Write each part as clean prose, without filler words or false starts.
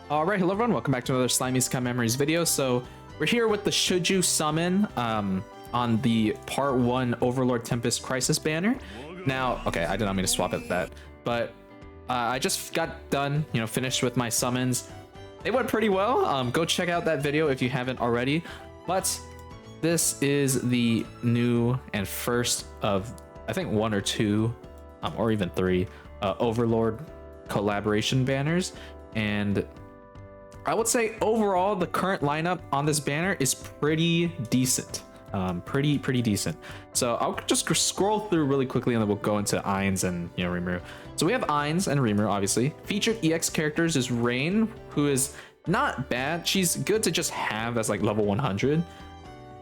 Alright, hello everyone, welcome back to another Slimy Isekai Memories video. So, we're here with the Should You Summon on the Part 1 Overlord Tempest Crisis banner. Now, okay, I did not mean to swap at that, but I just got done, finished with my summons. They went pretty well. Go check out that video if you haven't already. But this is the new and first of, I think, one or two, or even three, Overlord collaboration banners. And I would say overall the current lineup on this banner is pretty decent. Pretty decent. So I'll just scroll through really quickly and then we'll go into Ainz and Rimuru. So we have Ainz and Rimuru, obviously. Featured EX characters is Rain, who is not bad. She's good to just have as like level 100.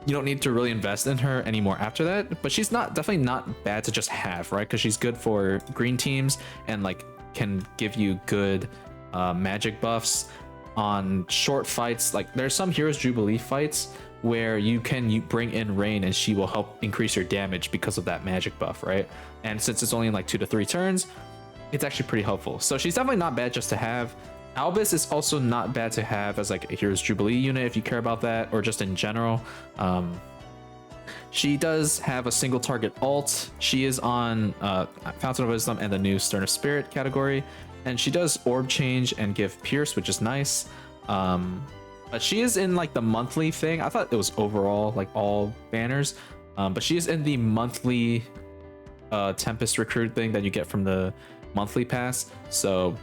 You don't need to really invest in her anymore after that, but she's definitely not bad to just have, right? Because she's good for green teams and like can give you good magic buffs on short fights. Like there's some Heroes Jubilee fights where you bring in Rain and she will help increase your damage because of that magic buff, right? And since it's only in like 2 to 3 turns, it's actually pretty helpful. So she's definitely not bad just to have. Albus is also not bad to have as like a Heroes Jubilee unit if you care about that, or just in general. She does have a single target ult. She is on Fountain of Wisdom and the new Stern of Spirit category. And she does orb change and give pierce, which is nice. But she is in like the monthly thing. I thought it was overall like all banners, but she is in the monthly Tempest recruit thing that you get from the monthly pass. So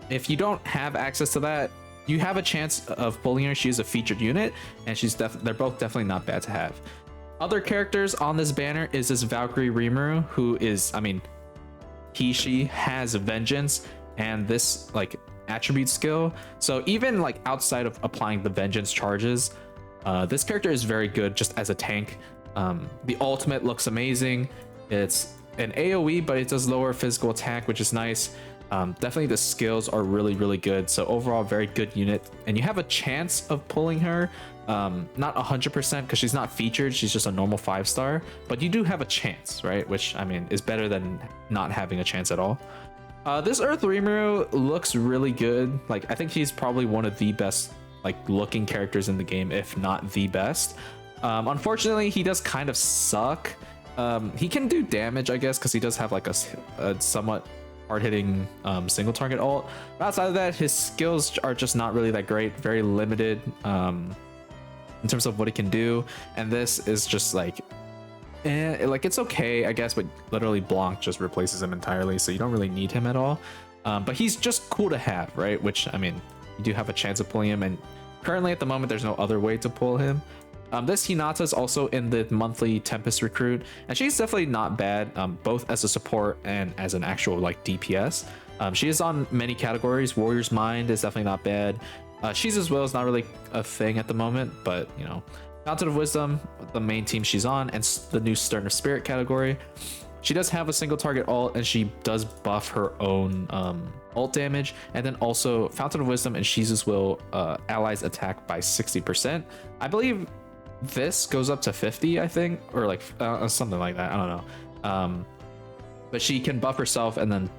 if you don't have access to that, you have a chance of pulling her. She is a featured unit, and they're both definitely not bad to have. Other characters on this banner is this Valkyrie Rimuru, who is, she has Vengeance and this like attribute skill. So even like outside of applying the vengeance charges, this character is very good just as a tank. The ultimate looks amazing. It's an AoE, but it does lower physical attack, which is nice. Definitely the skills are really good. So overall, very good unit, and you have a chance of pulling her. Not 100% because she's not featured, she's just a normal 5-star, but you do have a chance, right? Which is better than not having a chance at all. This Earth Rimuru looks really good. Like I think he's probably one of the best like looking characters in the game, if not the best. Unfortunately, he does kind of suck. He can do damage, I guess, because he does have like a somewhat hard-hitting single target ult. But outside of that, his skills are just not really that great. Very limited in terms of what he can do. And this is just like, like it's okay, I guess, but literally Blanc just replaces him entirely, so you don't really need him at all. But he's just cool to have, right? Which you do have a chance of pulling him, and currently at the moment there's no other way to pull him. This Hinata is also in the monthly Tempest recruit, and she's definitely not bad, both as a support and as an actual like DPS. She is on many categories. Warrior's Mind is definitely not bad. She's as well is not really a thing at the moment, but Fountain of Wisdom, the main team she's on, and the new Stern of Spirit category. She does have a single target ult, and she does buff her own ult damage, and then also Fountain of Wisdom and Shizu's Will allies attack by 60%. I believe this goes up to 50, I think, or like something like that. I don't know. But she can buff herself and then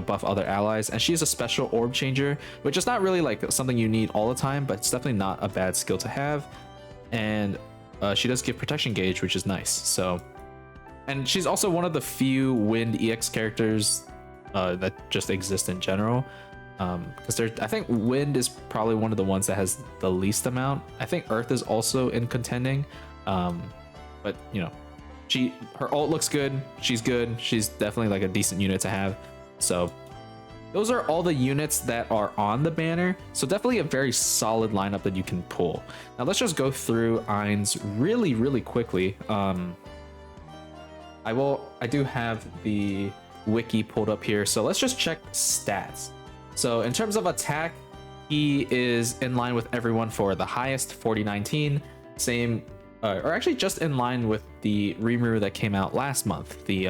buff other allies, and she's a special orb changer, which is not really like something you need all the time, but it's definitely not a bad skill to have. And she does give protection gauge, which is nice. So, and she's also one of the few Wind EX characters that just exist in general, because I think Wind is probably one of the ones that has the least amount. I think Earth is also in contending, but her ult looks good. She's good. She's definitely like a decent unit to have. So those are all the units that are on the banner. So definitely a very solid lineup that you can pull. Now let's just go through Ainz really quickly. I do have the wiki pulled up here. So let's just check stats. So in terms of attack, he is in line with everyone for the highest, 4019. Same, or actually just in line with the Rimuru that came out last month, the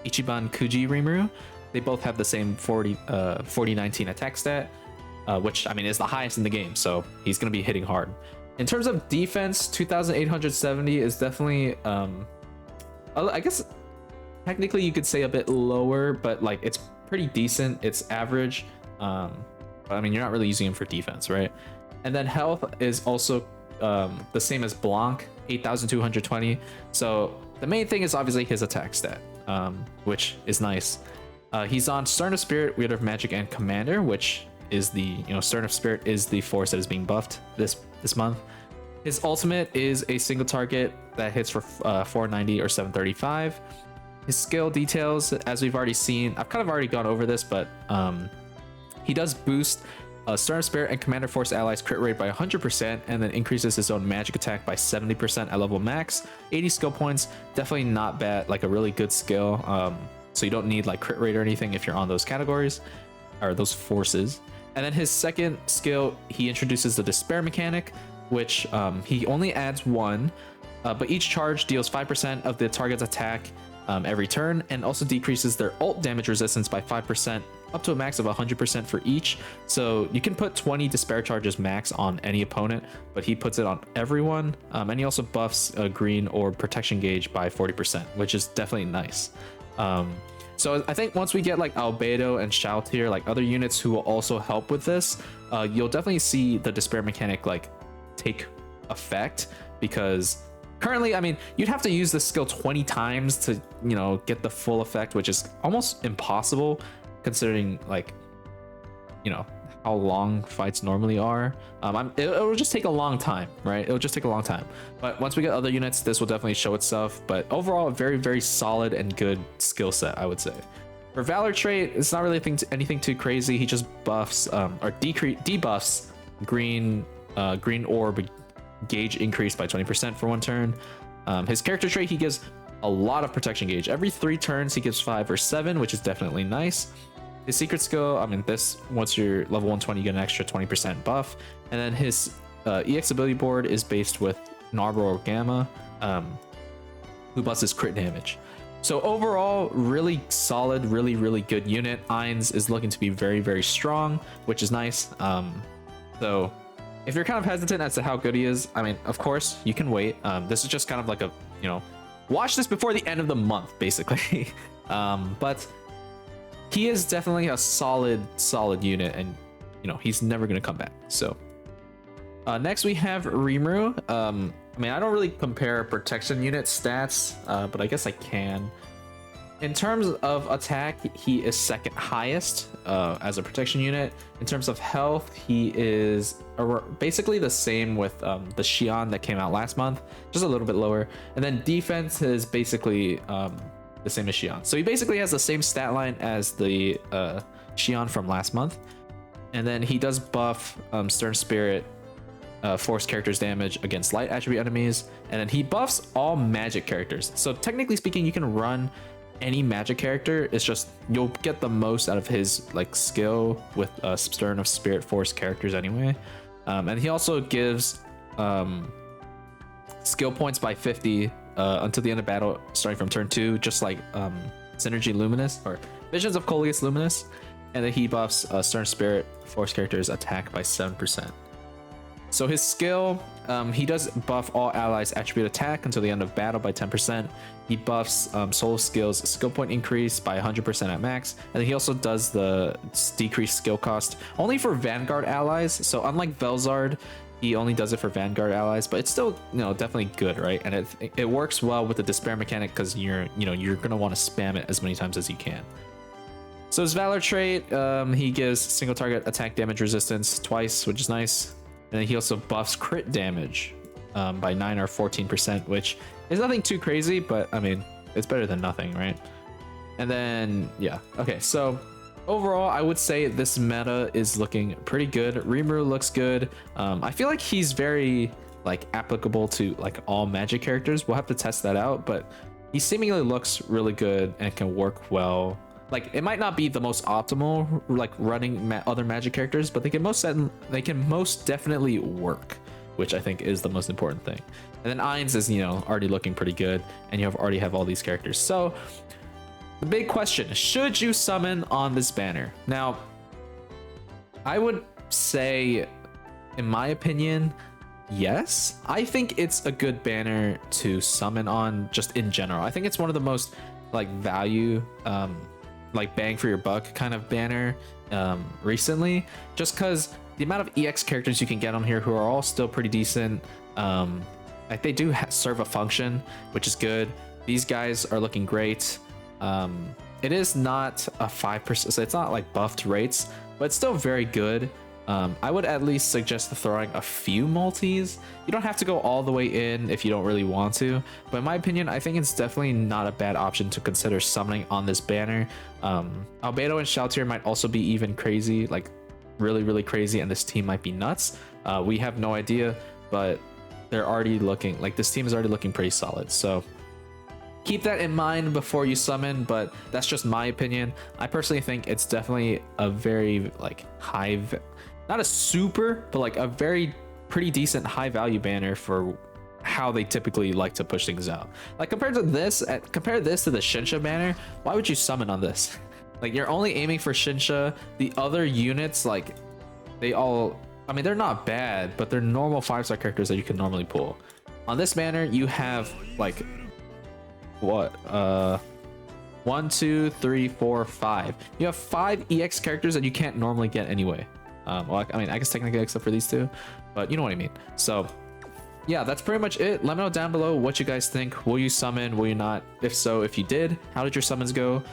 Ichiban Kuji Rimuru. They both have the same 4019 attack stat, which is the highest in the game, so he's going to be hitting hard. In terms of defense, 2870 is definitely I guess technically you could say a bit lower, but like it's pretty decent. It's average. I mean, you're not really using him for defense, right? And then health is also the same as Blanc, 8,220. So the main thing is obviously his attack stat, which is nice. He's on Stern of Spirit, Wielder of Magic, and Commander, which is the, Stern of Spirit is the force that is being buffed this month. His ultimate is a single target that hits for 490 or 735. His skill details, as we've already seen, I've kind of already gone over this, but he does boost Stern of Spirit and Commander Force allies crit rate by 100%, and then increases his own magic attack by 70% at level max. 80 skill points, definitely not bad, like a really good skill. So you don't need like crit rate or anything if you're on those categories or those forces. And then his second skill, he introduces the Despair mechanic, which he only adds one, but each charge deals 5% of the target's attack every turn, and also decreases their ult damage resistance by 5%, up to a max of 100% for each. So you can put 20 Despair charges max on any opponent, but he puts it on everyone. And he also buffs a green or protection gauge by 40%, which is definitely nice. So I think once we get like Albedo and Shoutir, like other units who will also help with this, you'll definitely see the Despair mechanic like take effect, because currently, I mean, you'd have to use this skill 20 times to, get the full effect, which is almost impossible considering like, how long fights normally are. It'll just take a long time, right? It'll just take a long time. But once we get other units, this will definitely show itself. But overall, a very, very solid and good skill set, I would say. For Valor trait, it's not really anything too crazy. He just buffs or debuffs green orb gauge increase by 20% for one turn. His character trait, he gives a lot of protection gauge. Every 3 turns, he gives 5 or 7, which is definitely nice. His secret skill, I mean, this, once you're level 120, you get an extra 20% buff. And then his EX ability board is based with Narbor or Gamma, who buffs his crit damage. So overall, really solid, really, really good unit. Ainz is looking to be very, very strong, which is nice. So if you're kind of hesitant as to how good he is, I mean, of course, you can wait. This is just kind of like a, watch this before the end of the month, basically. But he is definitely a solid unit, and he's never gonna come back. So next we have Rimuru. I mean, I don't really compare protection unit stats, but I guess I can. In terms of attack, he is second highest as a protection unit. In terms of health, he is basically the same with the Xion that came out last month, just a little bit lower. And then defense is basically the same as Xion. So he basically has the same stat line as the Xion from last month. And then he does buff Stern Spirit force characters damage against light attribute enemies. And then he buffs all magic characters. So technically speaking, you can run any magic character. It's just you'll get the most out of his like skill with Stern of Spirit force characters anyway. And he also gives skill points by 50 until the end of battle, starting from turn 2, just like Synergy Luminous or Visions of Coleus Luminous. And then he buffs Stern Spirit force characters attack by 7%. So his skill, he does buff all allies attribute attack until the end of battle by 10%. He buffs solo skills skill point increase by 100% at max. And he also does the decreased skill cost only for Vanguard allies. So unlike Velzard, he only does it for Vanguard allies, but it's still, definitely good, right? And it works well with the Despair mechanic, because you're gonna want to spam it as many times as you can. So his Valor trait, he gives single target attack damage resistance twice, which is nice. And then he also buffs crit damage by 9 or 14%, which is nothing too crazy, but I mean, it's better than nothing, right? And then, yeah. Okay, so overall, I would say this meta is looking pretty good. Rimuru looks good. I feel like he's very like applicable to like all magic characters. We'll have to test that out, but he seemingly looks really good and can work well. Like, it might not be the most optimal like running other magic characters, but they can most definitely work, which I think is the most important thing. And then Ainz is already looking pretty good, and you already have all these characters. So the big question, should you summon on this banner? Now, I would say, in my opinion, yes. I think it's a good banner to summon on just in general. I think it's one of the most like value like bang for your buck kind of banner recently, just because the amount of EX characters you can get on here who are all still pretty decent. Like they do serve a function, which is good. These guys are looking great. It is not a 5%, so it's not like buffed rates, but it's still very good. I would at least suggest throwing a few multis. You don't have to go all the way in if you don't really want to, but in my opinion, I think it's definitely not a bad option to consider summoning on this banner. Albedo and Shoutier might also be even crazy, like really crazy, and this team might be nuts. We have no idea, but they're already looking like this team is already looking pretty solid. So keep that in mind before you summon, but that's just my opinion. I personally think it's definitely a very like not a super, but like a very pretty decent high value banner for how they typically like to push things out. Like compare this to the Shinsha banner. Why would you summon on this? Like you're only aiming for Shinsha. The other units, like they all, I mean, they're not bad, but they're normal 5-star characters that you can normally pull. On this banner, you have like what 1 2 3 4 5. You have 5 EX characters that you can't normally get anyway. Well, I mean, I guess technically except for these two, but you know what I mean. So yeah, that's pretty much it. Let me know down below what you guys think. Will you summon? Will you not? If so, if you did, how did your summons go?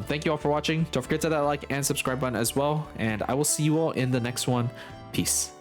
Thank you all for watching. Don't forget to hit that like and subscribe button as well, and I will see you all in the next one. Peace.